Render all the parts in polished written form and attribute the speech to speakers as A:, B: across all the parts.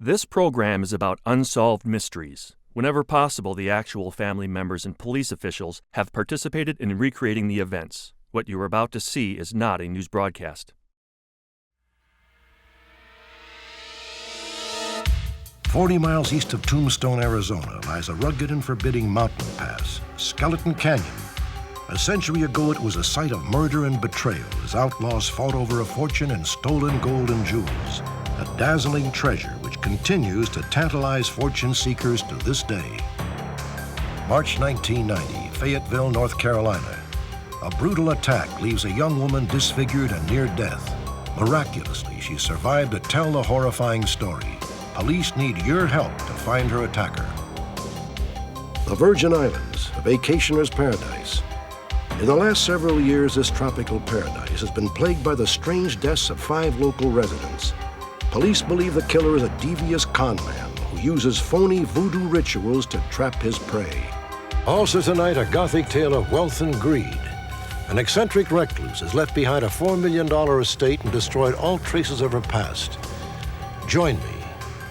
A: This program is about unsolved mysteries. Whenever possible, the actual family members and police officials have participated in recreating the events. What you are about to see is not a news broadcast.
B: 40 miles east of Tombstone, Arizona, lies a rugged and forbidding mountain pass, Skeleton Canyon. A century ago, it was a site of murder and betrayal as outlaws fought over a fortune in stolen gold and jewels, a dazzling treasure which continues to tantalize fortune seekers to this day. March 1990, Fayetteville, North Carolina. A brutal attack leaves a young woman disfigured and near death. Miraculously, she survived to tell the horrifying story. Police need your help to find her attacker. The Virgin Islands, a vacationer's paradise. In the last several years, this tropical paradise has been plagued by the strange deaths of 5 local residents. Police believe the killer is a devious con man who uses phony voodoo rituals to trap his prey. Also tonight, a gothic tale of wealth and greed. An eccentric recluse has left behind a $4 million estate and destroyed all traces of her past. Join me.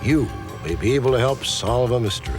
B: You may be able to help solve a mystery.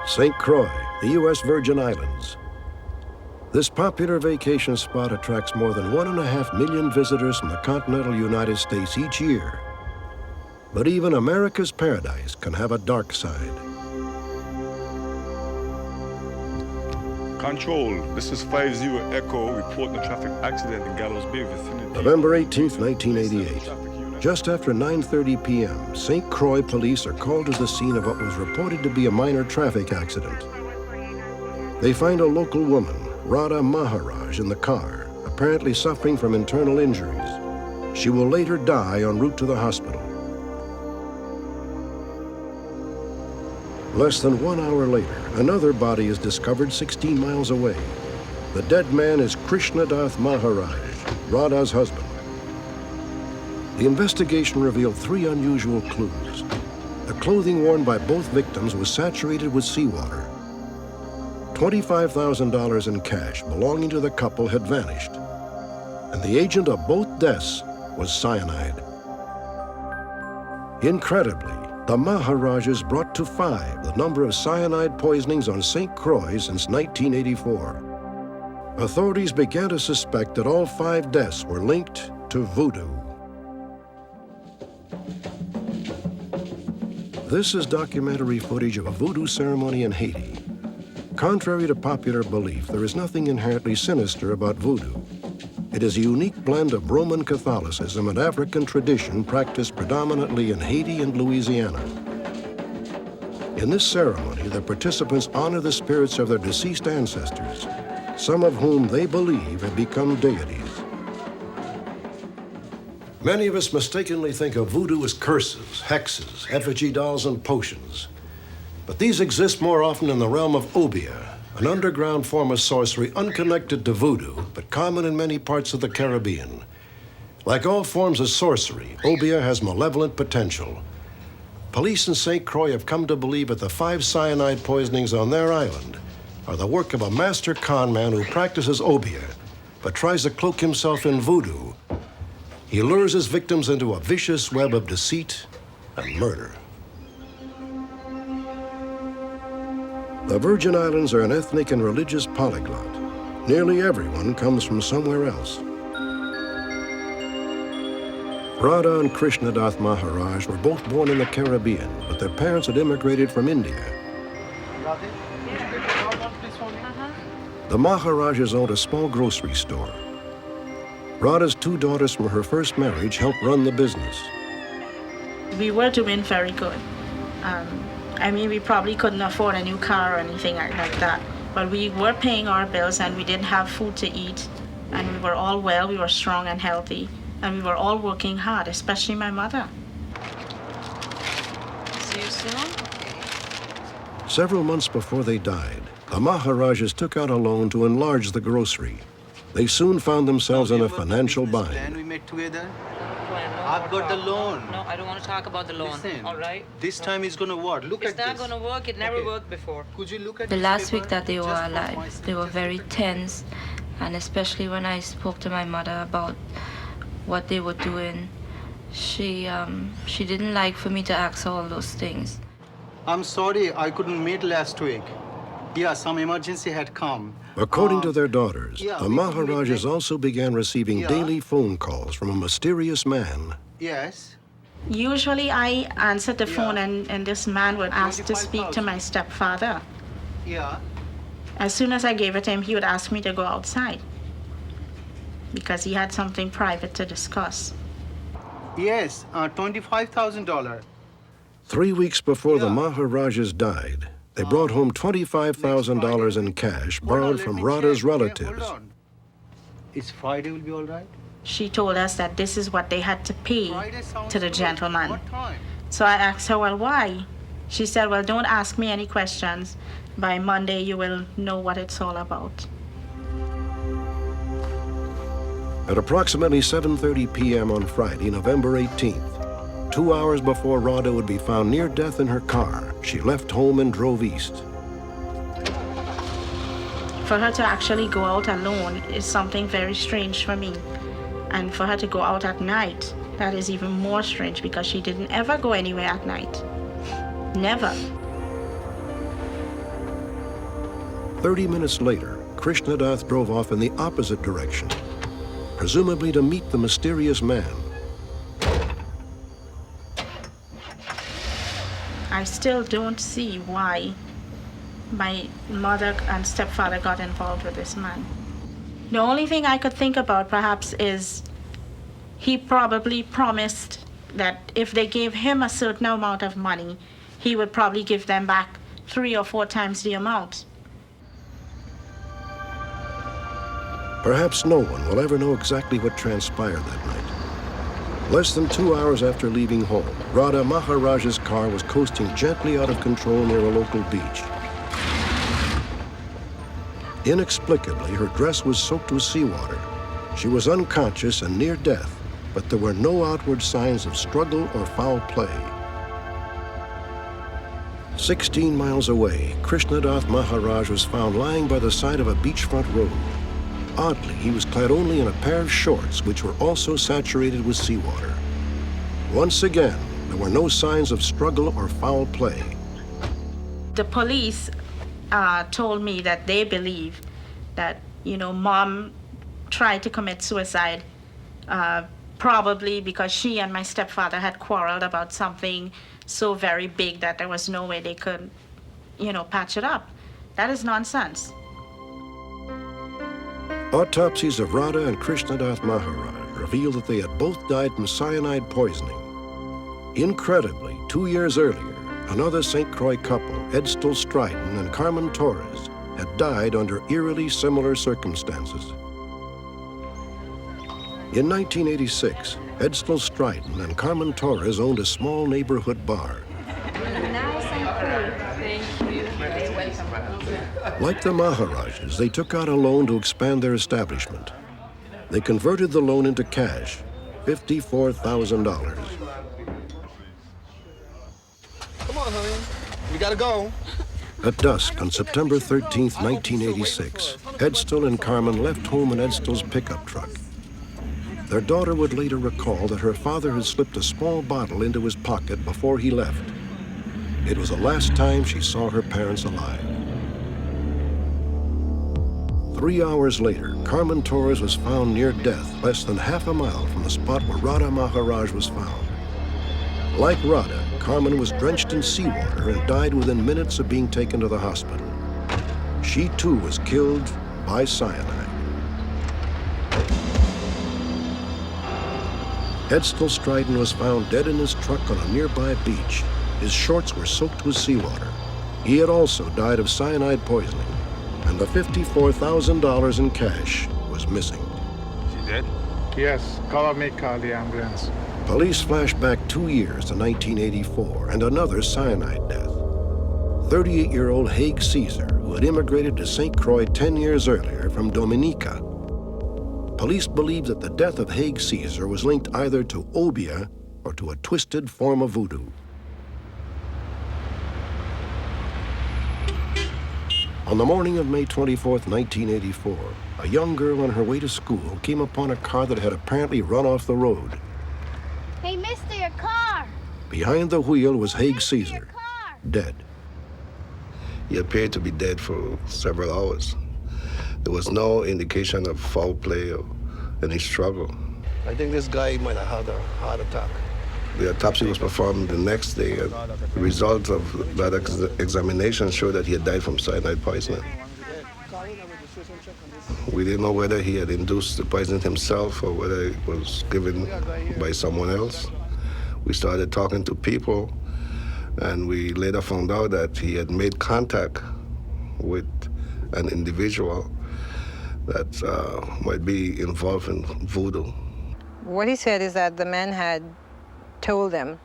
B: St. Croix, the U.S. Virgin Islands. This popular vacation spot attracts more than 1.5 million visitors from the continental United States each year. But even America's paradise can have a dark side.
C: Control, this is 50 Echo, reporting a traffic accident in Gallows Bay vicinity.
B: November 18, 1988. Just after 9:30 p.m., St. Croix police are called to the scene of what was reported to be a minor traffic accident. They find a local woman, Radha Maharaj, in the car, apparently suffering from internal injuries. She will later die en route to the hospital. Less than 1 hour later, another body is discovered 16 miles away. The dead man is Krishnadath Maharaj, Radha's husband. The investigation revealed 3 unusual clues. The clothing worn by both victims was saturated with seawater. $25,000 in cash belonging to the couple had vanished, and the agent of both deaths was cyanide. Incredibly, the Maharajas brought to 5 the number of cyanide poisonings on St. Croix since 1984. Authorities began to suspect that all 5 deaths were linked to voodoo. This is documentary footage of a voodoo ceremony in Haiti. Contrary to popular belief, there is nothing inherently sinister about voodoo. It is a unique blend of Roman Catholicism and African tradition practiced predominantly in Haiti and Louisiana. In this ceremony, the participants honor the spirits of their deceased ancestors, some of whom they believe have become deities. Many of us mistakenly think of voodoo as curses, hexes, effigy dolls, and potions. But these exist more often in the realm of obeah, an underground form of sorcery unconnected to voodoo, but common in many parts of the Caribbean. Like all forms of sorcery, obeah has malevolent potential. Police in St. Croix have come to believe that the 5 cyanide poisonings on their island are the work of a master con man who practices obeah, but tries to cloak himself in voodoo. He lures his victims into a vicious web of deceit and murder. The Virgin Islands are an ethnic and religious polyglot. Nearly everyone comes from somewhere else. Radha and Krishnadath Maharaj were both born in the Caribbean, but their parents had immigrated from India. The Maharajas owned a small grocery store. Radha's 2 daughters from her first marriage helped run the business.
D: We were doing very good. I mean, we probably couldn't afford a new car or anything like that, but we were paying our bills and we didn't have food to eat, and we were all well, we were strong and healthy, and we were all working hard, especially my mother.
E: See you soon.
B: Several months before they died, the Maharajas took out a loan to enlarge the grocery. They soon found themselves in a financial bind.
F: We met together. I've got the loan.
E: No, I don't want to talk about the loan.
F: Listen,
E: all right?
F: This time it's gonna work. Look
E: It's
F: at this.
E: not going to work. It never worked before.
F: Could you look at
G: The
F: this
G: last
F: paper?
G: week that they were
F: Just for my
G: alive,
F: sake,
G: they were
F: just
G: very
F: look at
G: tense, and especially when I spoke to my mother about what they were doing, she didn't like for me to ask her all those things.
F: I'm sorry I couldn't meet last week. Yeah, some emergency had come.
B: According to their daughters,
F: yeah,
B: the
F: we could meet
B: Maharajas
F: next-
B: also began receiving
F: Yeah.
B: daily phone calls from a mysterious man.
F: Yes.
D: Usually I answered the
F: Yeah.
D: phone and this man would ask to speak to my stepfather.
F: Yeah.
D: As soon as I gave it to him, he would ask me to go outside because he had something private to discuss.
F: Yes, $25,000.
B: 3 weeks before the
F: Yeah.
B: Maharajas died, they brought home $25,000 in cash borrowed from Radha's relatives.
F: It's Friday will be all right?
D: She told us that this is what they had to pay
F: Friday sounds
D: to the
F: good.
D: gentleman.
F: What time?
D: So I asked her, well, why? She said, well, don't ask me any questions. By Monday, you will know what it's all about.
B: At approximately 7:30 p.m. on Friday, November 18th, 2 hours before Radha would be found near death in her car, she left home and drove east.
D: For her to actually go out alone is something very strange for me. And for her to go out at night, that is even more strange because she didn't ever go anywhere at night. Never.
B: 30 minutes later, Krishnadath drove off in the opposite direction, presumably to meet the mysterious man.
D: I still don't see why my mother and stepfather got involved with this man. The only thing I could think about perhaps is he probably promised that if they gave him a certain amount of money, he would probably give them back 3 or 4 times the amount.
B: Perhaps no one will ever know exactly what transpired that night. Less than 2 hours after leaving home, Radha Maharaja's car was coasting gently out of control near a local beach. Inexplicably, her dress was soaked with seawater. She was unconscious and near death, but there were no outward signs of struggle or foul play. 16 miles away, Krishnadath Maharaj was found lying by the side of a beachfront road. Oddly, he was clad only in a pair of shorts, which were also saturated with seawater. Once again, there were no signs of struggle or foul play.
D: The police told me that they believe that, Mom tried to commit suicide, probably because she and my stepfather had quarreled about something so very big that there was no way they could, patch it up. That is nonsense.
B: Autopsies of Radha and Krishnadath Maharaj revealed that they had both died from cyanide poisoning. Incredibly, 2 years earlier, another St. Croix couple, Edstall Stryden and Carmen Torres, had died under eerily similar circumstances. In 1986, Edstall Stryden and Carmen Torres owned a small neighborhood bar. Like the Maharajas, they took out a loan to expand their establishment. They converted the loan into cash, $54,000.
F: Come on, honey. We gotta go.
B: At dusk on September 13, 1986, Edstall and Carmen left home in Edstall's pickup truck. Their daughter would later recall that her father had slipped a small bottle into his pocket before he left. It was the last time she saw her parents alive. 3 hours later, Carmen Torres was found near death, less than half a mile from the spot where Radha Maharaj was found. Like Radha, Carmen was drenched in seawater and died within minutes of being taken to the hospital. She too was killed by cyanide. Edsel Stryden was found dead in his truck on a nearby beach. His shorts were soaked with seawater. He had also died of cyanide poisoning, and the $54,000 in cash was missing.
C: She dead?
H: Yes, cover me, call the ambulance.
B: Police flash back 2 years to 1984 and another cyanide death. 38-year-old Heir Caesar, who had immigrated to St. Croix 10 years earlier from Dominica. Police believe that the death of Heir Caesar was linked either to obeah or to a twisted form of voodoo. On the morning of May 24, 1984, a young girl on her way to school came upon a car that had apparently run off the road.
I: Hey, mister, your car!
B: Behind the wheel was Heir Caesar, dead.
J: He appeared to be dead for several hours. There was no indication of foul play or any struggle. I think this guy might have had a heart attack. The autopsy was performed the next day. The results of that examination showed that he had died from cyanide poisoning. We didn't know whether he had induced the poison himself or whether it was given by someone else. We started talking to people, and we later found out that he had made contact with an individual that might be involved in voodoo.
K: What he said is that the man had told them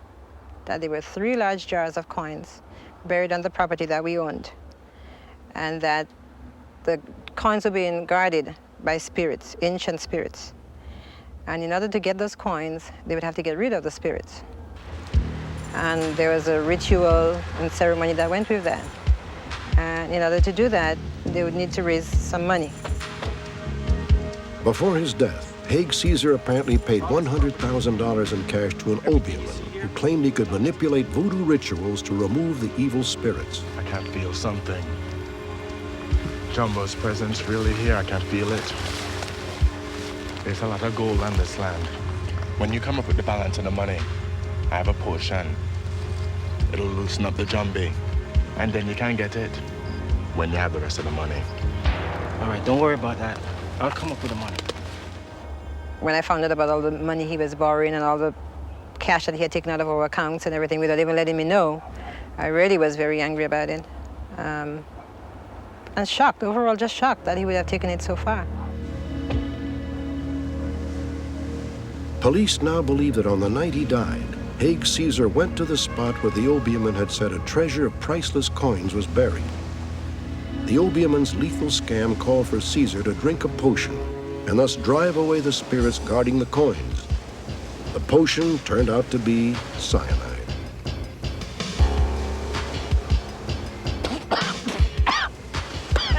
K: that there were 3 large jars of coins buried on the property that we owned, and that the coins were being guarded by spirits, ancient spirits. And in order to get those coins, they would have to get rid of the spirits. And there was a ritual and ceremony that went with that. And in order to do that, they would need to raise some money.
B: Before his death, Heir Caesar apparently paid $100,000 in cash to an obeahman who claimed he could manipulate voodoo rituals to remove the evil spirits.
H: I can't feel something. Jumbo's presence really here, I can feel it. There's a lot of gold on this land. When you come up with the balance of the money, I have a potion. It'll loosen up the jumbo, and then you can get it when you have the rest of the money.
L: All right, don't worry about that. I'll come up with the money.
K: When I found out about all the money he was borrowing and all the cash that he had taken out of our accounts and everything without even letting me know, I really was very angry about it. And shocked, overall just shocked that he would have taken it so far.
B: Police now believe that on the night he died, Heir Caesar went to the spot where the obeahman had said a treasure of priceless coins was buried. The obeahman's lethal scam called for Caesar to drink a potion and thus drive away the spirits guarding the coins. The potion turned out to be cyanide.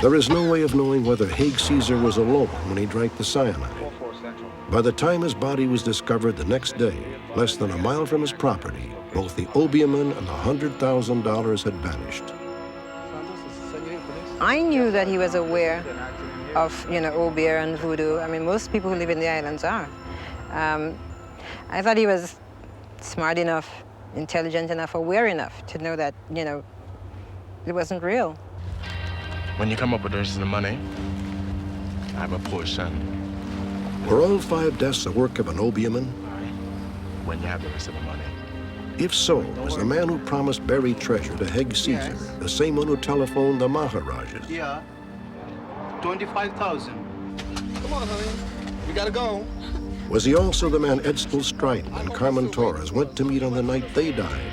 B: There is no way of knowing whether Heir Caesar was alone when he drank the cyanide. By the time his body was discovered the next day, less than a mile from his property, both the obeahman and the $100,000 had vanished.
K: I knew that he was aware of, obeah and voodoo. I mean, most people who live in the islands are. I thought he was smart enough, intelligent enough, aware enough to know that, it wasn't real.
H: When you come up with the rest of the money, I have a potion.
B: Were all 5 deaths the work of an obeahman?
H: When you have the rest of the money.
B: If so, was the man who promised buried treasure to Heir Caesar the same one who telephoned the Maharajas?
F: Yeah. 25,000.
J: Come on, honey. We gotta go.
B: Was he also the man Edsel Stryden and Carmen Torres went to meet on the night they died?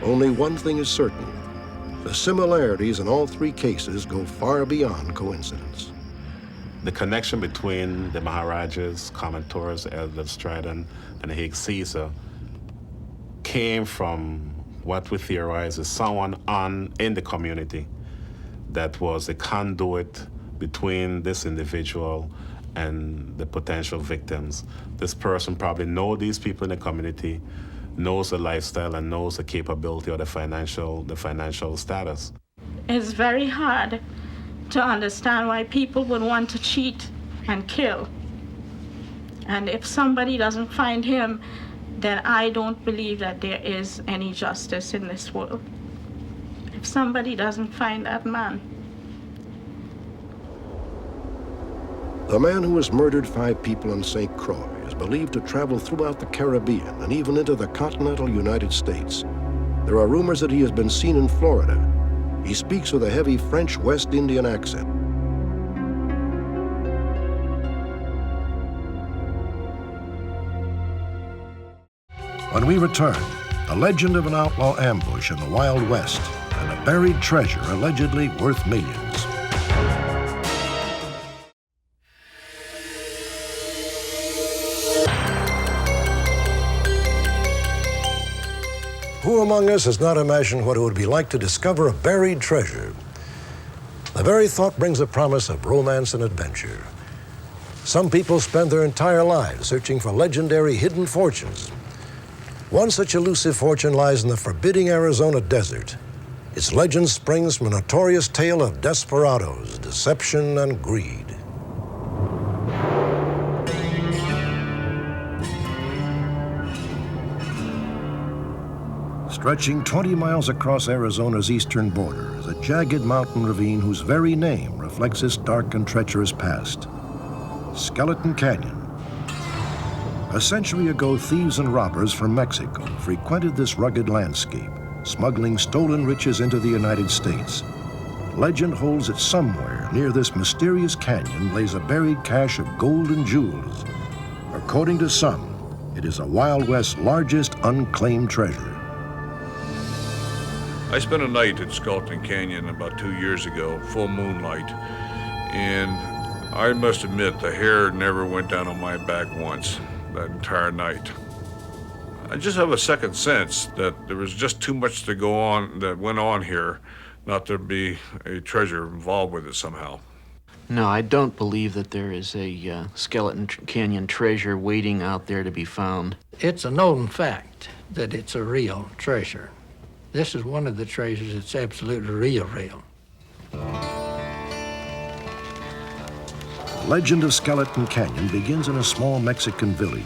B: Only one thing is certain. The similarities in all 3 cases go far beyond coincidence.
M: The connection between the Maharajas, Carmen Torres, Edsel Stryden, and Heir Caesar came from what we theorize is someone in the community that was a conduit between this individual and the potential victims. This person probably knows these people in the community, knows the lifestyle, and knows the capability or the financial status.
D: It's very hard to understand why people would want to cheat and kill. And if somebody doesn't find him, then I don't believe that there is any justice in this world. If somebody doesn't find that man,
B: The man who has murdered 5 people in St. Croix is believed to travel throughout the Caribbean and even into the continental United States. There are rumors that he has been seen in Florida. He speaks with a heavy French West Indian accent. When we return, the legend of an outlaw ambush in the Wild West and a buried treasure allegedly worth millions. Who among us has not imagined what it would be like to discover a buried treasure? The very thought brings a promise of romance and adventure. Some people spend their entire lives searching for legendary hidden fortunes. One such elusive fortune lies in the forbidding Arizona desert. Its legend springs from a notorious tale of desperados, deception, and greed. Stretching 20 miles across Arizona's eastern border is a jagged mountain ravine whose very name reflects its dark and treacherous past. Skeleton Canyon. A century ago, thieves and robbers from Mexico frequented this rugged landscape, smuggling stolen riches into the United States. Legend holds that somewhere near this mysterious canyon lays a buried cache of gold and jewels. According to some, it is a Wild West's largest unclaimed treasure.
N: I spent a night at Skeleton Canyon about 2 years ago, full moonlight, and I must admit the hair never went down on my back once that entire night. I just have a second sense that there was just too much to go on that went on here, not to be a treasure involved with it somehow.
O: No, I don't believe that there is a Skeleton Canyon treasure waiting out there to be found.
P: It's a known fact that it's a real treasure. This is one of the treasures that's absolutely real.
B: The legend of Skeleton Canyon begins in a small Mexican village.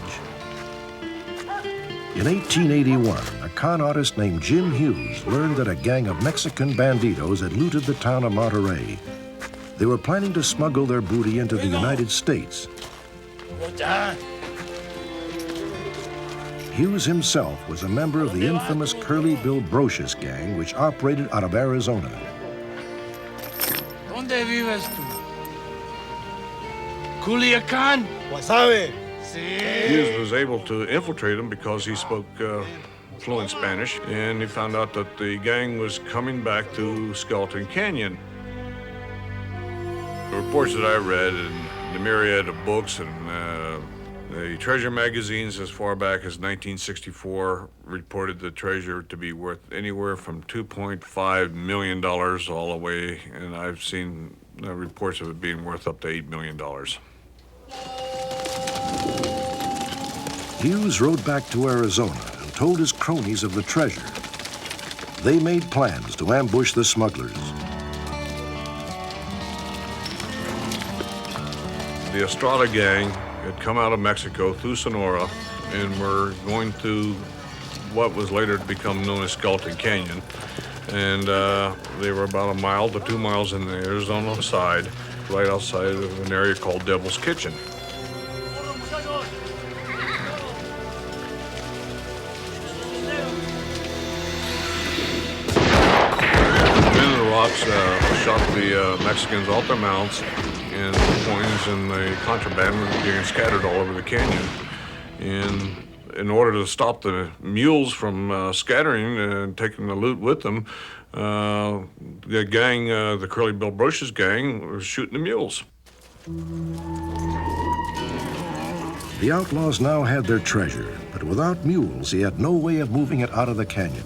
B: In 1881, a con artist named Jim Hughes learned that a gang of Mexican bandidos had looted the town of Monterey. They were planning to smuggle their booty into the United States. Hughes himself was a member of the infamous Curly Bill Brocious gang, which operated out of Arizona.
Q: ¿Dónde vives tú? Culiacán?
N: Wasabi. Hughes was able to infiltrate them because he spoke fluent Spanish, and he found out that the gang was coming back to Skeleton Canyon. The reports that I read and the myriad of books and the treasure magazines as far back as 1964 reported the treasure to be worth anywhere from $2.5 million all the way, and I've seen reports of it being worth up to $8 million.
B: Hughes rode back to Arizona and told his cronies of the treasure. They made plans to ambush the smugglers.
N: The Estrada gang had come out of Mexico through Sonora and were going to what was later to become known as Skeleton Canyon. And they were about 1 mile to 2 miles in the Arizona side, right outside of an area called Devil's Kitchen. Shot the Mexicans off their mounts, and the coins and the contraband were being scattered all over the canyon. And in order to stop the mules from scattering and taking the loot with them, the gang, the Curly Bill Brocious gang, was shooting the mules.
B: The outlaws now had their treasure, but without mules, he had no way of moving it out of the canyon.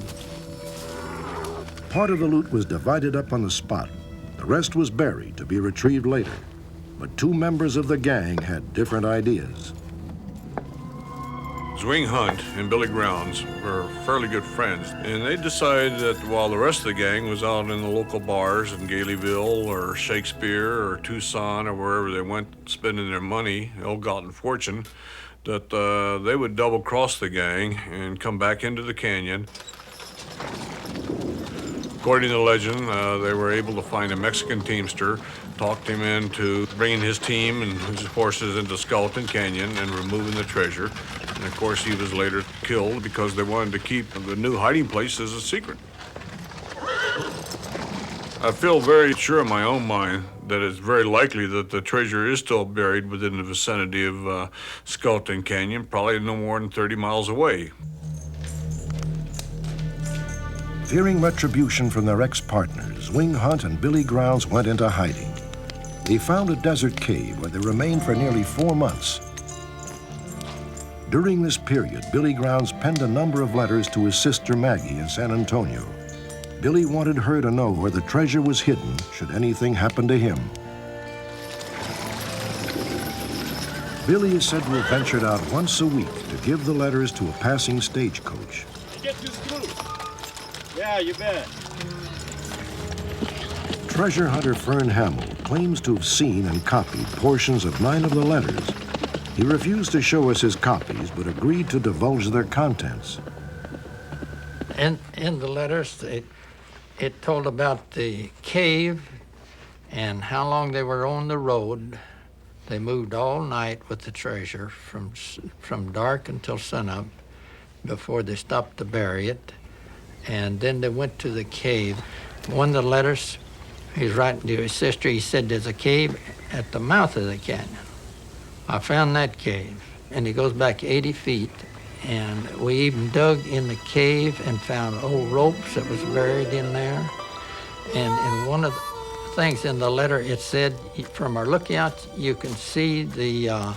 B: Part of the loot was divided up on the spot. The rest was buried to be retrieved later. But 2 members of the gang had different ideas.
N: Zwing Hunt and Billy Grounds were fairly good friends, and they decided that while the rest of the gang was out in the local bars in Galeyville or Shakespeare or Tucson or wherever they went spending their money, ill-gotten fortune, that they would double-cross the gang and come back into the canyon. According to legend, they were able to find a Mexican teamster, talked him into bringing his team and his horses into Skeleton Canyon and removing the treasure. And of course, he was later killed because they wanted to keep the new hiding place as a secret. I feel very sure in my own mind that it's very likely that the treasure is still buried within the vicinity of Skeleton Canyon, probably no more than 30 miles away.
B: Fearing retribution from their ex-partners, Zwing Hunt and Billy Grounds went into hiding. They found a desert cave where they remained for nearly 4 months. During this period, Billy Grounds penned a number of letters to his sister Maggie in San Antonio. Billy wanted her to know where the treasure was hidden should anything happen to him. Billy is said to have ventured out once a week to give the letters to a passing stagecoach.
Q: Get this through. Yeah, you bet.
B: Treasure hunter Fern Hamill claims to have seen and copied portions of 9 of the letters. He refused to show us his copies, but agreed to divulge their contents.
P: In the letters, it told about the cave and how long they were on the road. They moved all night with the treasure from dark until sunup before they stopped to bury it. And then they went to the cave. One of the letters, he's writing to his sister, he said there's a cave at the mouth of the canyon. I found that cave, and it goes back 80 feet. And we even dug in the cave and found old ropes that was buried in there. And in one of the things in the letter, it said, from our lookout, you can see the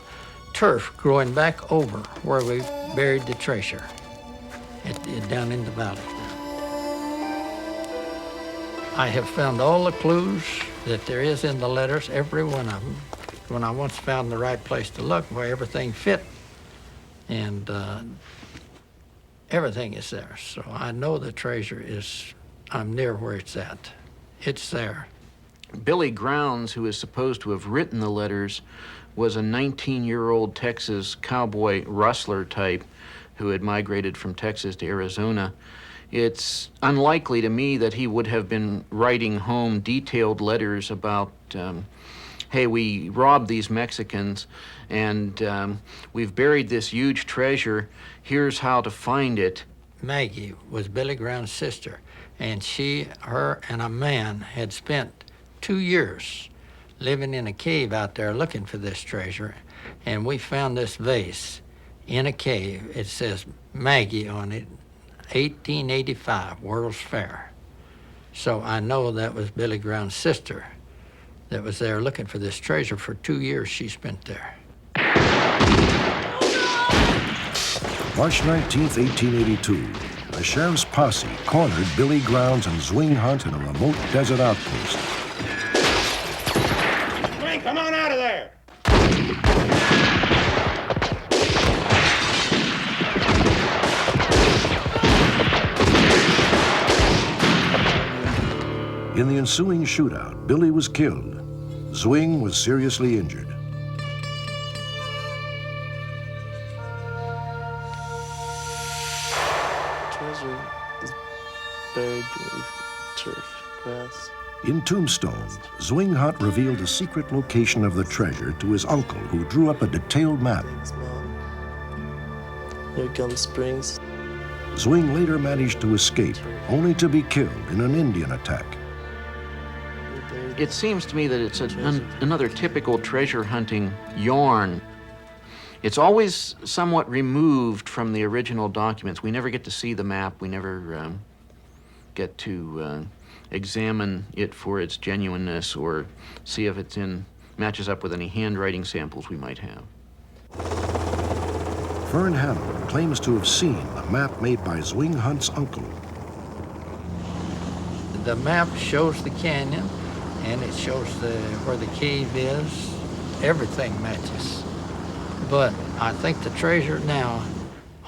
P: turf growing back over where we buried the treasure, down in the valley. I have found all the clues that there is in the letters, every one of them, when I once found the right place to look where everything fit. And everything is there. So I know the treasure is, I'm near where it's at. It's there.
O: Billy Grounds, who is supposed to have written the letters, was a 19-year-old Texas cowboy rustler type who had migrated from Texas to Arizona. It's unlikely to me that he would have been writing home detailed letters about, hey, we robbed these Mexicans and we've buried this huge treasure. Here's how to find it.
P: Maggie was Billy Grounds' sister, and her and a man had spent 2 years living in a cave out there looking for this treasure, and we found this vase in a cave. It says Maggie on it, 1885 World's Fair. So I know that was Billy Grounds' sister that was there looking for this treasure for 2 years she spent there.
B: March 19th, 1882, a sheriff's posse cornered Billy Grounds and Zwing Hunt in a remote desert outpost.
Q: Swing, come on out of there!
B: In the ensuing shootout, Billy was killed. Zwing was seriously injured.
R: Treasure is buried with turf, grass.
B: In Tombstone, Zwing Hunt revealed the secret location of the treasure to his uncle, who drew up a detailed map.
R: Near Gum Springs.
B: Zwing later managed to escape, only to be killed in an Indian attack.
O: It seems to me that it's another typical treasure hunting yarn. It's always somewhat removed from the original documents. We never get to see the map. We never get to examine it for its genuineness or see if it's matches up with any handwriting samples we might have.
B: Fern Hamill claims to have seen the map made by Zwing Hunt's uncle.
P: The map shows the canyon, and it shows where the cave is. Everything matches. But I think the treasure now,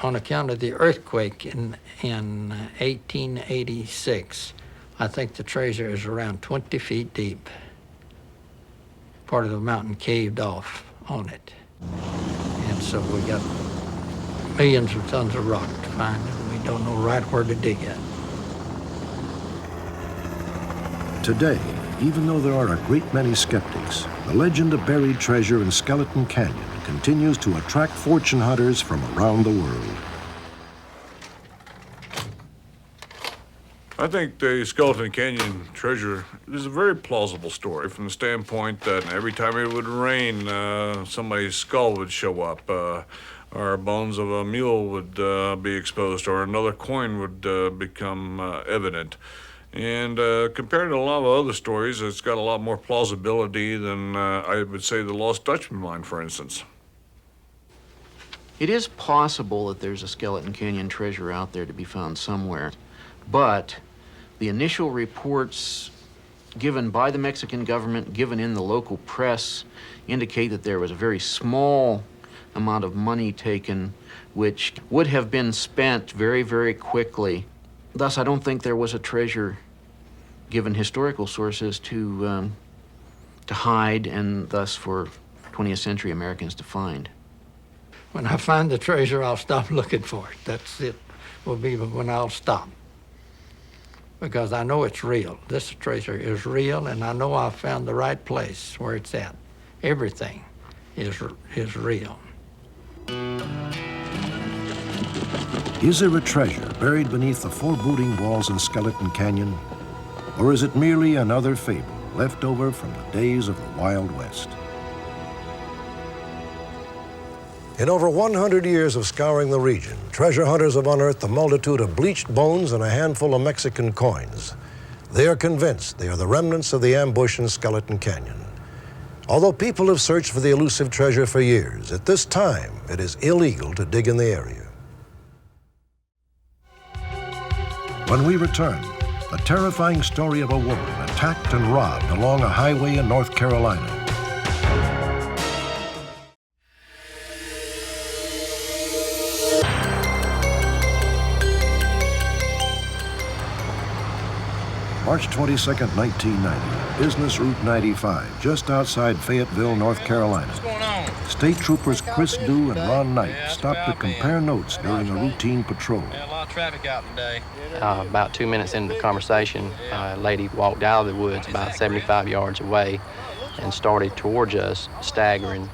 P: on account of the earthquake in 1886, I think the treasure is around 20 feet deep. Part of the mountain caved off on it. And so we got millions of tons of rock to find, and we don't know right where to dig at.
B: Today, even though there are a great many skeptics, the legend of buried treasure in Skeleton Canyon continues to attract fortune hunters from around the world.
N: I think the Skeleton Canyon treasure is a very plausible story from the standpoint that every time it would rain, somebody's skull would show up, or bones of a mule would be exposed, or another coin would become evident. And compared to a lot of other stories, it's got a lot more plausibility than I would say the Lost Dutchman mine, for instance.
O: It is possible that there's a Skeleton Canyon treasure out there to be found somewhere, but the initial reports given by the Mexican government, given in the local press, indicate that there was a very small amount of money taken, which would have been spent very, very quickly. Thus, I don't think there was a treasure, given historical sources, to hide, and thus for 20th century Americans to find.
P: When I find the treasure, I'll stop looking for it. That's it, will be when I'll stop. Because I know it's real. This treasure is real, and I know I've found the right place where it's at. Everything is real.
B: Is there a treasure buried beneath the foreboding walls in Skeleton Canyon? Or is it merely another fable left over from the days of the Wild West? In over 100 years of scouring the region, treasure hunters have unearthed a multitude of bleached bones and a handful of Mexican coins. They are convinced they are the remnants of the ambush in Skeleton Canyon. Although people have searched for the elusive treasure for years, at this time it is illegal to dig in the area. When we return, a terrifying story of a woman attacked and robbed along a highway in North Carolina. March 22nd, 1990, Business Route 95, just outside Fayetteville, North Carolina.
S: What's going on?
B: State Troopers Chris Dew and Ron Knight stopped to compare notes during a routine patrol.
S: A lot of traffic out today.
T: About 2 minutes into the conversation, a lady walked out of the woods about 75 yards away and started towards us, staggering.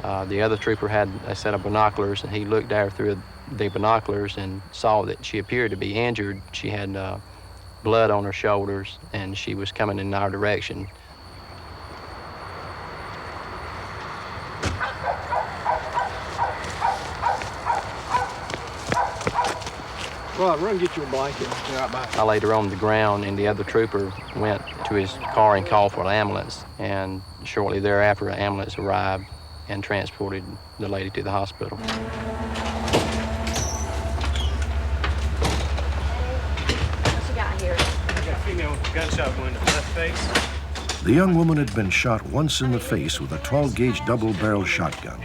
T: The other trooper had a set of binoculars, and he looked at her through the binoculars and saw that she appeared to be injured. She had blood on her shoulders, and she was coming in our direction.
S: Right, run get your blanket. Right back.
T: I laid her on the ground, and the other trooper went to his car and called for an ambulance. And shortly thereafter, an ambulance arrived and transported the lady to the hospital.
S: Gunshot wound in the left face.
B: The young woman had been shot once in the face with a 12-gauge double-barrel shotgun.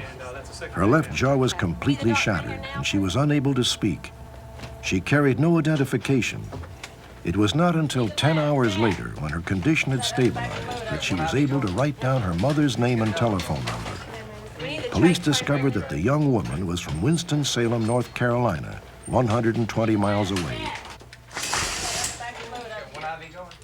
B: Her left jaw was completely shattered, and she was unable to speak. She carried no identification. It was not until 10 hours later, when her condition had stabilized, that she was able to write down her mother's name and telephone number. Police discovered that the young woman was from Winston-Salem, North Carolina, 120 miles away.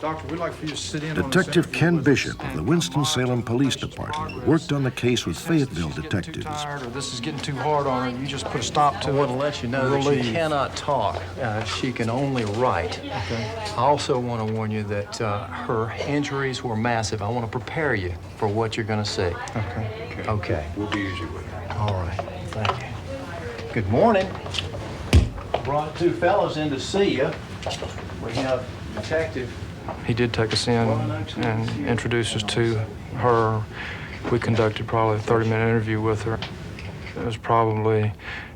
U: Doctor, we'd like for you to sit in.
B: Detective Ken Bishop of the Winston-Salem Police Department worked on the case with Fayetteville detectives.
U: Or this is getting too hard on her. You just put a stop to it.
V: I want to let you know that she cannot talk. She can only write. Okay. I also want to warn you that her injuries were massive. I want to prepare you for what you're going to see.
U: Okay.
V: Okay.
U: We'll be easy with it.
V: All right. Thank you. Good morning. Brought two fellows in to see you. We have Detective.
W: He did take us in and introduce us to her. We conducted probably a 30-minute interview with her. It was probably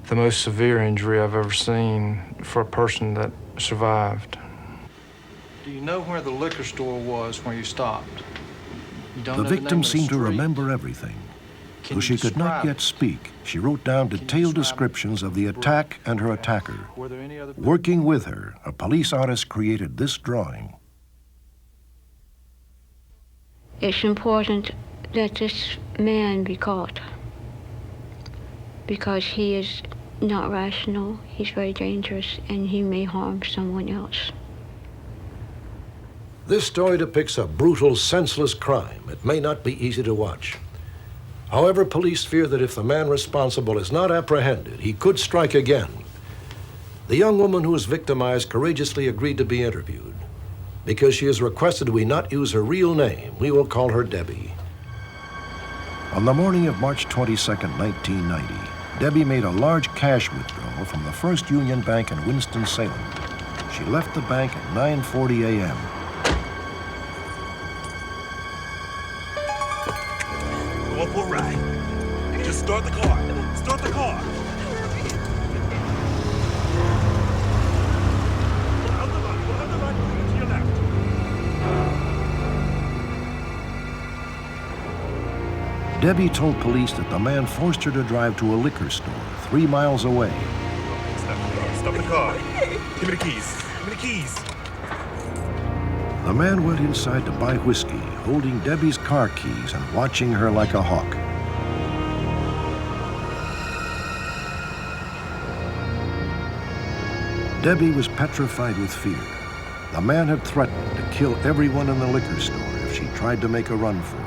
W: the most severe injury I've ever seen for a person that survived.
U: Do you know where the liquor store was when you stopped? You don't
B: The
U: know
B: victim
U: name of the
B: seemed to
U: street?
B: remember everything.
U: Can
B: Though
U: you
B: she could not
U: describe
B: yet speak, she wrote down detailed descriptions of the attack and her attacker.
U: Were there any other
B: Working with her, a police artist created this drawing.
I: It's important that this man be caught because he is not rational, he's very dangerous, and he may harm someone else.
B: This story depicts a brutal, senseless crime. It may not be easy to watch. However, police fear that if the man responsible is not apprehended, he could strike again. The young woman who was victimized courageously agreed to be interviewed. Because she has requested we not use her real name, we will call her Debbie. On the morning of March 22nd, 1990, Debbie made a large cash withdrawal from the First Union Bank in Winston-Salem. She left the bank at 9:40 a.m.
Q: Go up for a ride. Just start the car. Start the car.
B: Debbie told police that the man forced her to drive to a liquor store 3 miles away.
Q: Stop the car. Give me the keys. Give me the keys.
B: The man went inside to buy whiskey, holding Debbie's car keys and watching her like a hawk. Debbie was petrified with fear. The man had threatened to kill everyone in the liquor store if she tried to make a run for it.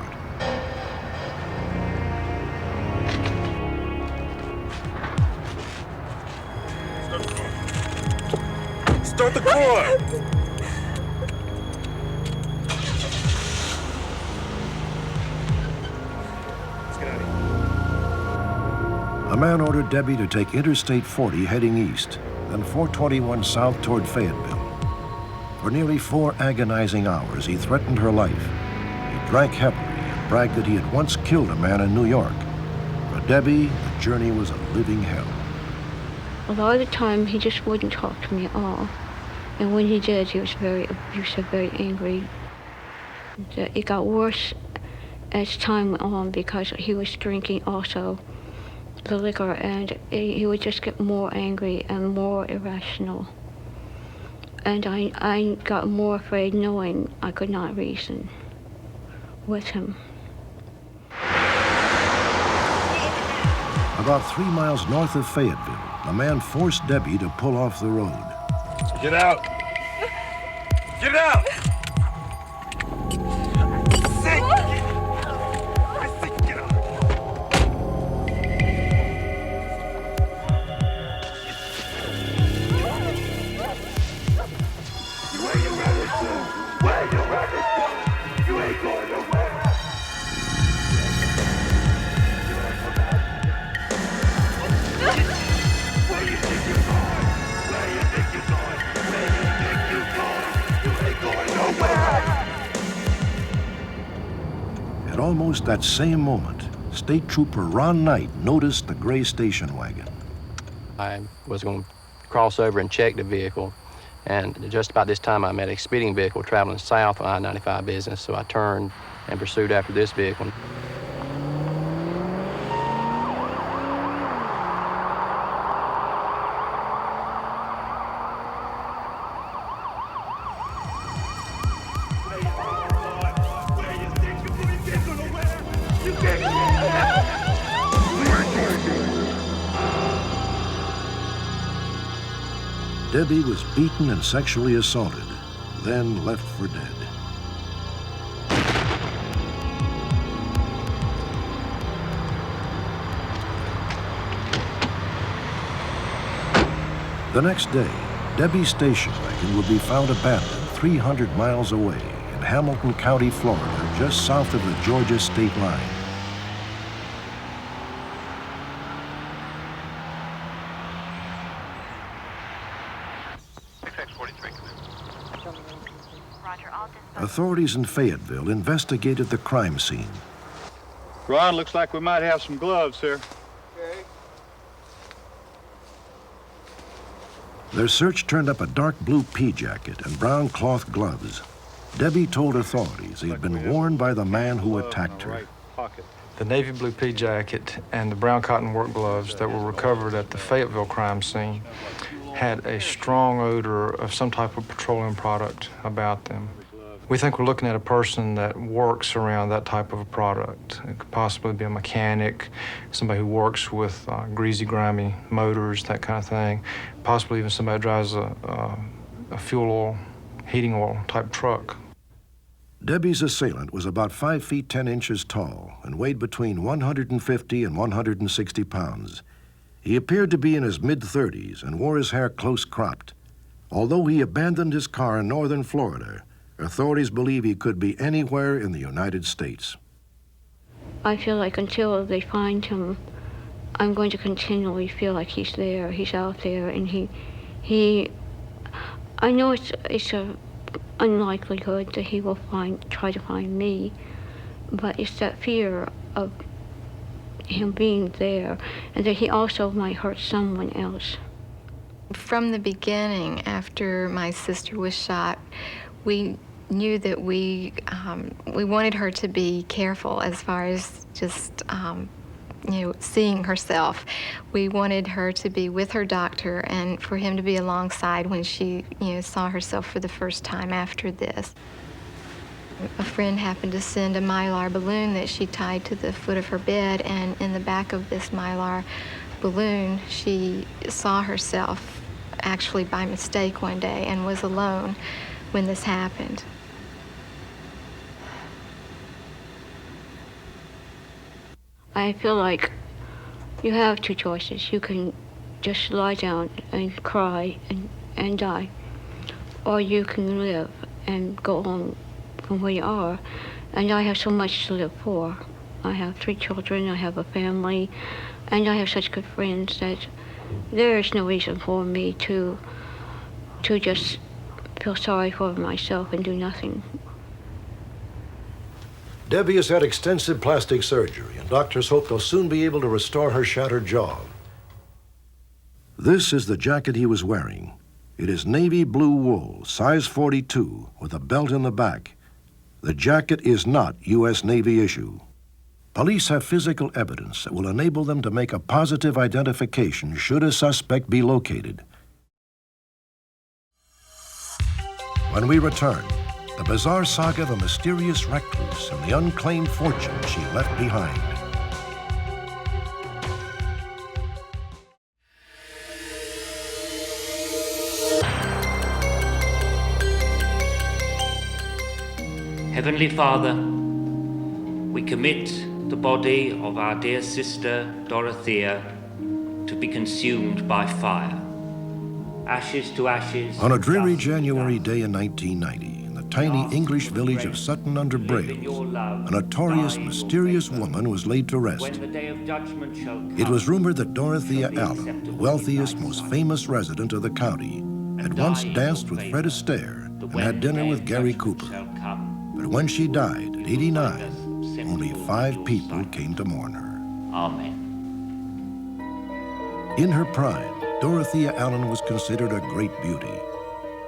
Q: Start the car! Let's get out of here.
B: The man ordered Debbie to take Interstate 40 heading east, then 421 south toward Fayetteville. For nearly 4 agonizing hours, he threatened her life. He drank heavily and bragged that he had once killed a man in New York. For Debbie, the journey was a living hell.
I: A lot of the time, he just wouldn't talk to me at all. And when he did, he was very abusive, very angry. It got worse as time went on because he was drinking also the liquor, and he would just get more angry and more irrational. And I got more afraid knowing I could not reason with him.
B: About 3 miles north of Fayetteville, the man forced Debbie to pull off the road.
Q: Get out! Get out! Sick! I said get out! Where you ready to? Where you ready to? You ain't going nowhere! Where you think you're going? Where you think you're going? Where you think you're going? You ain't going nowhere!
B: At almost that same moment, State Trooper Ron Knight noticed the gray station wagon.
T: I was going to cross over and check the vehicle, and just about this time I met a speeding vehicle traveling south on I-95 business, so I turned and pursued after this vehicle.
B: Debbie was beaten and sexually assaulted, then left for dead. The next day, Debbie's station wagon would be found abandoned 300 miles away in Hamilton County, Florida, just south of the Georgia state line. Authorities in Fayetteville investigated the crime scene.
F: Ron, looks like we might have some gloves here.
B: Their search turned up a dark blue pea jacket and brown cloth gloves. Debbie told authorities they had been worn by the man who attacked her.
W: The navy blue pea jacket and the brown cotton work gloves that were recovered at the Fayetteville crime scene had a strong odor of some type of petroleum product about them. We think we're looking at a person that works around that type of a product. It could possibly be a mechanic, somebody who works with greasy, grimy motors, that kind of thing. Possibly even somebody who drives a fuel oil, heating oil type truck.
B: Debbie's assailant was about 5 feet 10 inches tall and weighed between 150 and 160 pounds. He appeared to be in his mid-30s and wore his hair close cropped. Although he abandoned his car in northern Florida, authorities believe he could be anywhere in the United States.
I: I feel like until they find him, I'm going to continually feel like he's there, he's out there, and I know it's a unlikelihood that he will try to find me, but it's that fear of him being there and that he also might hurt someone else.
A: From the beginning, after my sister was shot, we knew that we wanted her to be careful as far as just seeing herself. We wanted her to be with her doctor and for him to be alongside when she saw herself for the first time after this. A friend happened to send a mylar balloon that she tied to the foot of her bed, and in the back of this mylar balloon she saw herself actually by mistake one day and was alone when this happened.
I: I feel like you have two choices. You can just lie down and cry and die, or you can live and go on from where you are. And I have so much to live for. I have 3 children, I have a family, and I have such good friends that there is no reason for me to just feel sorry for myself and do nothing.
B: Debbie has had extensive plastic surgery, and doctors hope they'll soon be able to restore her shattered jaw. This is the jacket he was wearing. It is navy blue wool, size 42, with a belt in the back. The jacket is not U.S. Navy issue. Police have physical evidence that will enable them to make a positive identification should a suspect be located. When we return, the bizarre saga of a mysterious recluse and the unclaimed fortune she left behind.
E: Heavenly Father, we commit the body of our dear sister Dorothea to be consumed by fire. Ashes to ashes.
B: On a dreary January day in 1990, in the tiny English village of Sutton-under-Brailes, a notorious, mysterious woman was laid to rest. It was rumored that Dorothea Allen, the wealthiest, most famous resident of the county, had once danced with Fred Astaire and had dinner with Gary Cooper. But when she died at 89, only 5 people came to mourn her.
E: Amen.
B: In her prime, Dorothea Allen was considered a great beauty.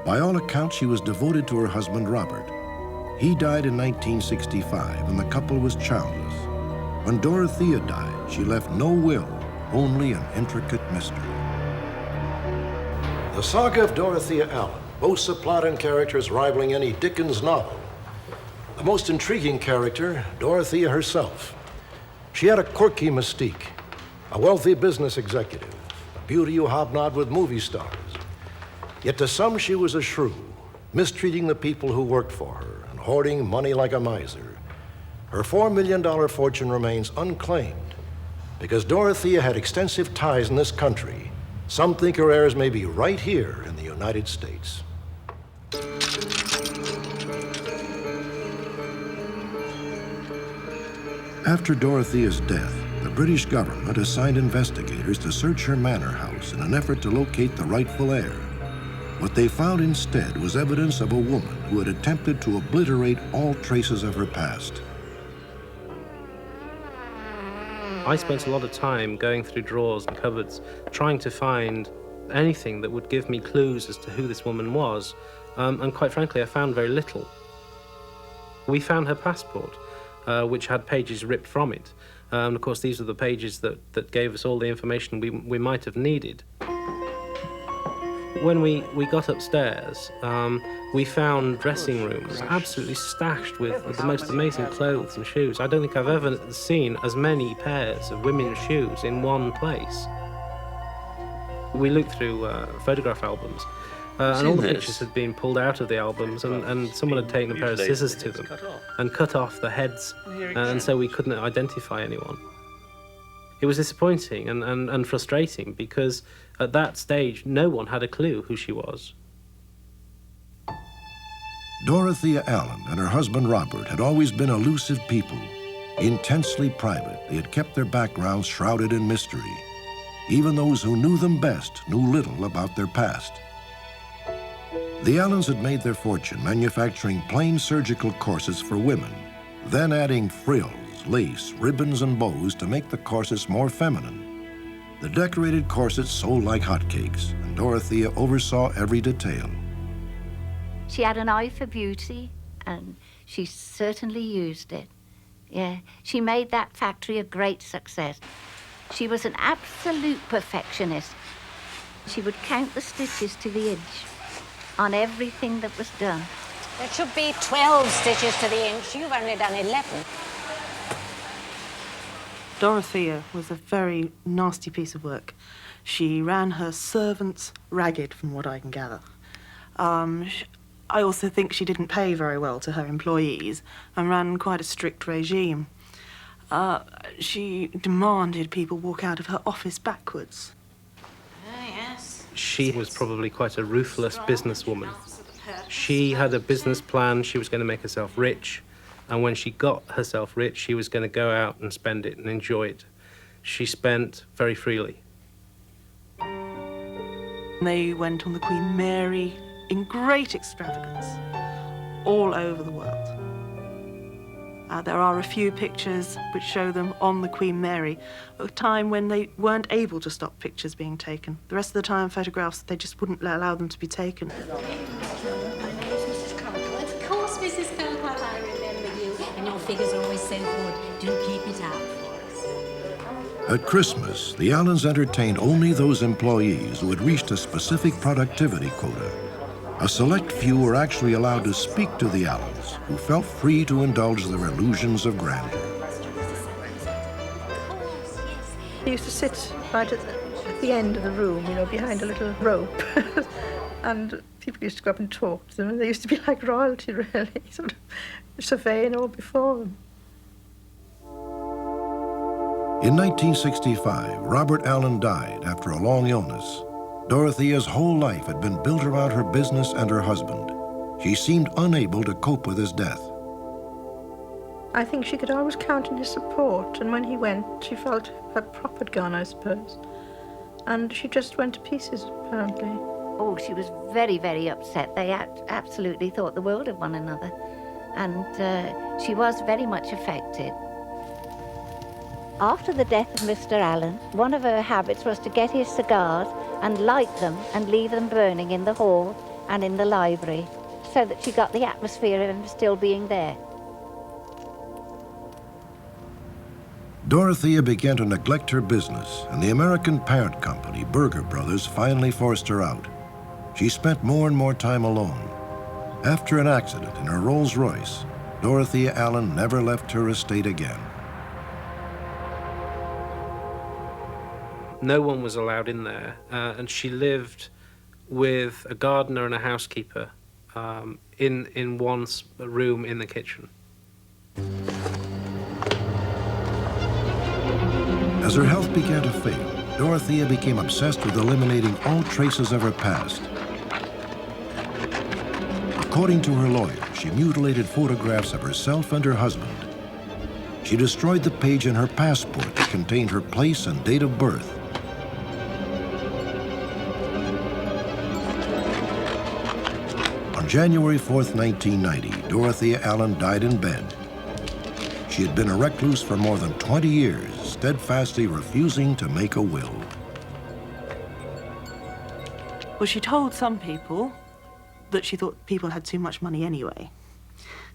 B: By all accounts, she was devoted to her husband, Robert. He died in 1965, and the couple was childless. When Dorothea died, she left no will, only an intricate mystery. The saga of Dorothea Allen boasts a plot and characters rivaling any Dickens novel. The most intriguing character, Dorothea herself. She had a quirky mystique, a wealthy business executive, a beauty who hobnobbed with movie stars. Yet to some, she was a shrew, mistreating the people who worked for her and hoarding money like a miser. Her $4 million fortune remains unclaimed. Because Dorothea had extensive ties in this country, some think her heirs may be right here in the United States. After Dorothea's death, the British government assigned investigators to search her manor house in an effort to locate the rightful heir. What they found instead was evidence of a woman who had attempted to obliterate all traces of her past.
G: I spent a lot of time going through drawers and cupboards, trying to find anything that would give me clues as to who this woman was, and quite frankly, I found very little. We found her passport, which had pages ripped from it. And of course, these are the pages that gave us all the information we might have needed. When we got upstairs, we found dressing rooms absolutely stashed with the most amazing clothes and shoes. I don't think I've ever seen as many pairs of women's shoes in one place. We looked through photograph albums, And all the pictures had been pulled out of the albums, and someone had taken a pair of scissors to them and cut off the heads, and so we couldn't identify anyone. It was disappointing and frustrating because at that stage no one had a clue who she was.
B: Dorothea Allen and her husband Robert had always been elusive people. Intensely private, they had kept their backgrounds shrouded in mystery. Even those who knew them best knew little about their past. The Allens had made their fortune manufacturing plain surgical corsets for women, then adding frills, lace, ribbons, and bows to make the corsets more feminine. The decorated corsets sold like hotcakes, and Dorothea oversaw every detail.
C: She had an eye for beauty, and she certainly used it. Yeah, she made that factory a great success. She was an absolute perfectionist. She would count the stitches to the inch on everything that was done.
K: There should be 12 stitches to the inch. You've only done 11.
L: Dorothea was a very nasty piece of work. She ran her servants ragged, from what I can gather. I also think she didn't pay very well to her employees and ran quite a strict regime. She demanded people walk out of her office backwards.
K: Yes.
G: She was probably quite a ruthless businesswoman. She had a business plan. She was going to make herself rich. And when she got herself rich, she was going to go out and spend it and enjoy it. She spent very freely.
L: They went on the Queen Mary in great extravagance all over the world. There are a few pictures which show them on the Queen Mary, a time when they weren't able to stop pictures being taken. The rest of the time, photographs, they just wouldn't allow them to be taken.
K: Of course, Mrs. Philpott, I remember you, and your figures are always so good. Do keep it up for us.
B: At Christmas, the Allens entertained only those employees who had reached a specific productivity quota. A select few were actually allowed to speak to the Allens, who felt free to indulge their illusions of grandeur.
X: They used to sit right at the end of the room, you know, behind a little rope. And people used to go up and talk to them, and they used to be like royalty, really, sort of surveying all before them.
B: In 1965, Robert Allen died after a long illness. Dorothea's whole life had been built around her business and her husband. She seemed unable to cope with his death.
X: I think she could always count on his support, and when he went, she felt her prop had gone, I suppose. And she just went to pieces, apparently.
C: Oh, she was very, very upset. They absolutely thought the world of one another. And she was very much affected. After the death of Mr. Allen, one of her habits was to get his cigars and light them and leave them burning in the hall and in the library, so that she got the atmosphere of him still being there.
B: Dorothea began to neglect her business, and the American parent company, Berger Brothers, finally forced her out. She spent more and more time alone. After an accident in her Rolls-Royce, Dorothea Allen never left her estate again.
G: No one was allowed in there, and she lived with a gardener and a housekeeper in one room in the kitchen.
B: As her health began to fail, Dorothea became obsessed with eliminating all traces of her past. According to her lawyer, she mutilated photographs of herself and her husband. She destroyed the page in her passport that contained her place and date of birth. On January 4th, 1990, Dorothea Allen died in bed. She had been a recluse for more than 20 years, steadfastly refusing to make a will.
L: Well, she told some people that she thought people had too much money anyway,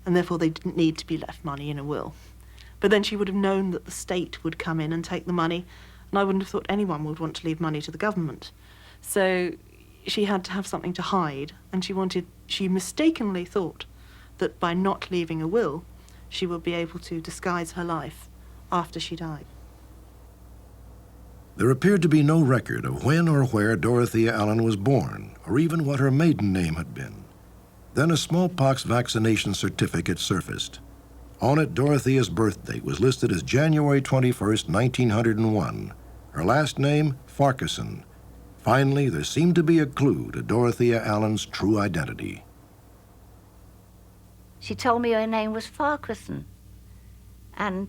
L: and therefore they didn't need to be left money in a will. But then she would have known that the state would come in and take the money, and I wouldn't have thought anyone would want to leave money to the government. So she had to have something to hide, and she mistakenly thought that by not leaving a will, she would be able to disguise her life after she died.
B: There appeared to be no record of when or where Dorothea Allen was born, or even what her maiden name had been. Then a smallpox vaccination certificate surfaced. On it, Dorothea's birth date was listed as January 21st, 1901. Her last name, Farquharson. Finally, there seemed to be a clue to Dorothea Allen's true identity.
C: She told me her name was Farquharson. And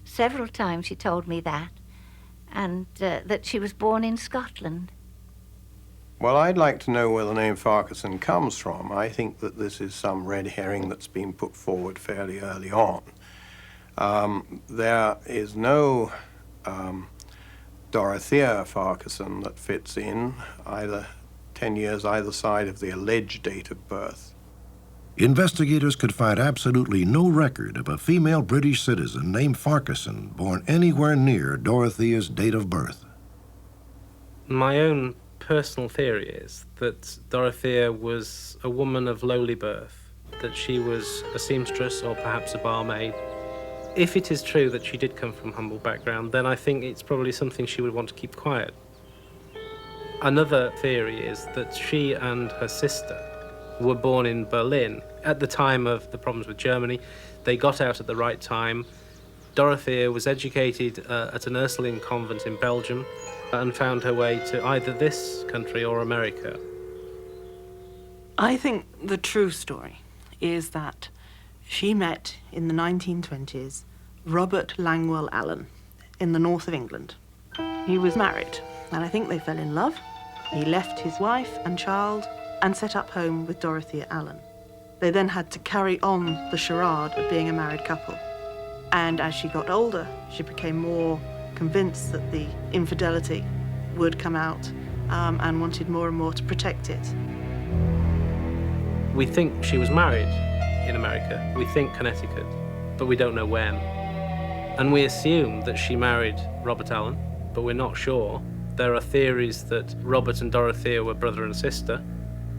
C: several times she told me that. And that she was born in Scotland.
D: Well, I'd like to know where the name Farquharson comes from. I think that this is some red herring that's been put forward fairly early on. There is no Dorothea Farquharson that fits in, either 10 years either side of the alleged date of birth.
B: Investigators could find absolutely no record of a female British citizen named Farquharson born anywhere near Dorothea's date of birth.
G: My own personal theory is that Dorothea was a woman of lowly birth, that she was a seamstress or perhaps a barmaid. If it is true that she did come from humble background, then I think it's probably something she would want to keep quiet. Another theory is that she and her sister were born in Berlin. At the time of the problems with Germany, they got out at the right time. Dorothea was educated at an Ursuline convent in Belgium and found her way to either this country or America.
L: I think the true story is that she met in the 1920s Robert Langwell Allen in the north of England. He was married, and I think they fell in love. He left his wife and child and set up home with Dorothea Allen. They then had to carry on the charade of being a married couple. And as she got older, she became more convinced that the infidelity would come out and wanted more and more to protect it.
G: We think she was married in America. We think Connecticut, but we don't know when. And we assume that she married Robert Allen, but we're not sure. There are theories that Robert and Dorothea were brother and sister.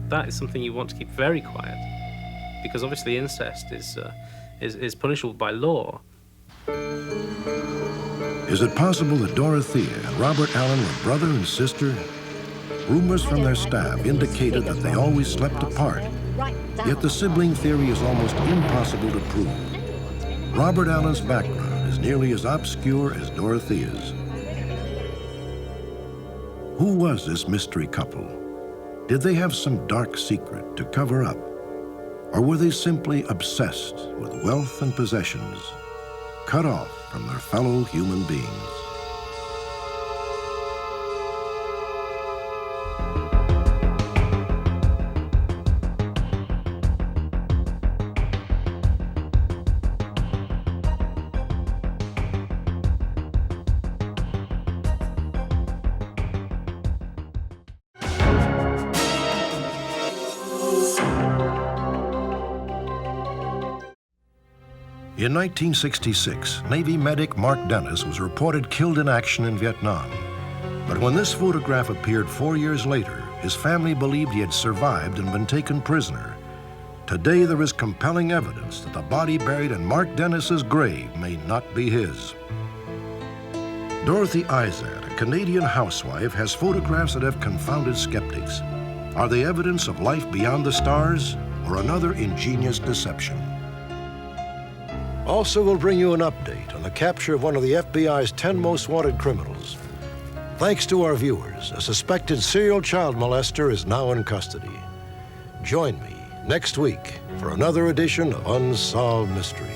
G: That is something you want to keep very quiet, because obviously incest is punishable by law.
B: Is it possible that Dorothea and Robert Allen were brother and sister? Rumors from their staff indicated that they always slept apart, yet the sibling theory is almost impossible to prove. Robert Allen's background is nearly as obscure as Dorothea's. Who was this mystery couple? Did they have some dark secret to cover up? Or were they simply obsessed with wealth and possessions, cut off from their fellow human beings? In 1966, Navy medic Mark Dennis was reported killed in action in Vietnam. But when this photograph appeared 4 years later, his family believed he had survived and been taken prisoner. Today, there is compelling evidence that the body buried in Mark Dennis's grave may not be his. Dorothy Izard, a Canadian housewife, has photographs that have confounded skeptics. Are they evidence of life beyond the stars, or another ingenious deception? Also, we'll bring you an update on the capture of one of the FBI's 10 most wanted criminals. Thanks to our viewers, a suspected serial child molester is now in custody. Join me next week for another edition of Unsolved Mysteries.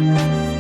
Q: Thank you.